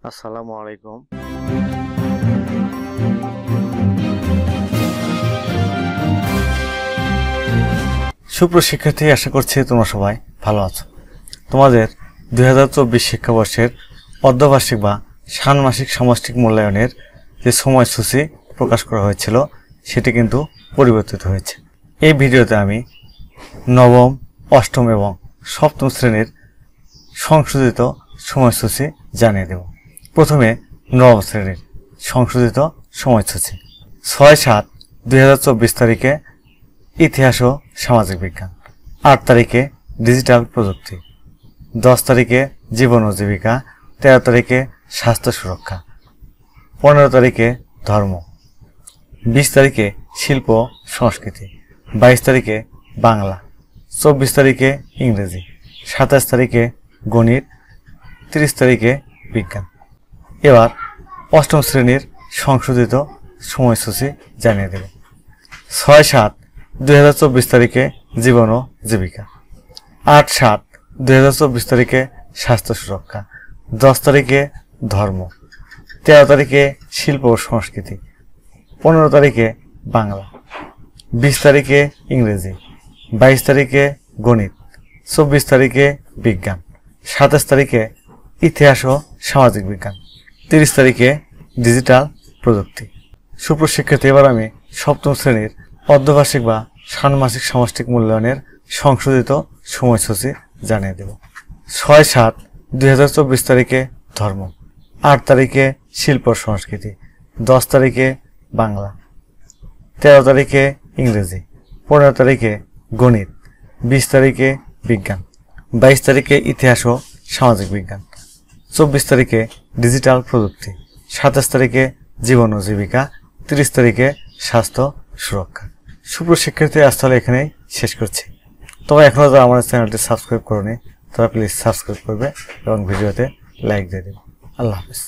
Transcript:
আসসালামু আলাইকুম। সুপ্রশিক্ষার্থী, আশা করছি তোমরা সবাই ভালো আছো। তোমাদের 2024 শিক্ষাবর্ষের অর্ধবার্ষিক বা ষান্মাসিক সামষ্টিক মূল্যায়নের যে সময়সূচি প্রকাশ করা হয়েছিল সেটি কিন্তু পরিবর্তিত হয়েছে। এই ভিডিওতে আমি নবম, অষ্টম এবং সপ্তম শ্রেণীর সংশোধিত সময়সূচি জানিয়ে দেব। প্রথমে নবম শ্রেণীর সংশোধিত সময়সূচি। 6/7/2024 তারিখে ইতিহাস ও সামাজিক বিজ্ঞান, 8 তারিখে ডিজিটাল প্রযুক্তি, 10 তারিখে জীবন ও জীবিকা, 13 তারিখে স্বাস্থ্য সুরক্ষা, 15 তারিখে ধর্ম, 20 তারিখে শিল্প ও সংস্কৃতি, 22 তারিখে বাংলা, 24 তারিখে ইংরেজি, 27 তারিখে গণিত, 30 তারিখে বিজ্ঞান। এবার অষ্টম শ্রেণীর সংশোধিত সময়সূচি জানিয়ে দেব। 6/7/2024 তারিখে জীবন ও জীবিকা, 8/7/2024 তারিখে স্বাস্থ্য সুরক্ষা, 10 তারিখে ধর্ম, 13 তারিখে শিল্প ও সংস্কৃতি, 15 তারিখে বাংলা, 20 তারিখে ইংরেজি, 22 তারিখে গণিত, 24 তারিখে বিজ্ঞান, 27 তারিখে ইতিহাস ও সামাজিক বিজ্ঞান, 30 তারিখে ডিজিটাল প্রযুক্তি। সুপ্রশিক্ষার্থী, এবার আমি সপ্তম শ্রেণীর অর্ধবার্ষিক বা ষান্মাসিক সামষ্টিক মূল্যায়নের সংশোধিত সময়সূচি জানিয়ে দেব। 6/7/2024 তারিখে ধর্ম, 8 তারিখে শিল্প ও সংস্কৃতি, 10 তারিখে বাংলা, 13 তারিখে ইংরেজি, 15 তারিখে গণিত, 20 তারিখে বিজ্ঞান, 22 তারিখে ইতিহাস ও সামাজিক বিজ্ঞান, 24 তারিখে ডিজিটাল প্রযুক্তি, 27 তারিখে জীবন ও জীবিকা, 30 তারিখে স্বাস্থ্য সুরক্ষা। সুপ্রশিক্ষার্থী, আজ তাহলে এখানেই শেষ করছি। তবে এখনও যারা আমার চ্যানেলটি সাবস্ক্রাইব করোনি তারা প্লিজ সাবস্ক্রাইব করবে এবং ভিডিওতে লাইক দিয়ে দেবে। আল্লাহ হাফেজ।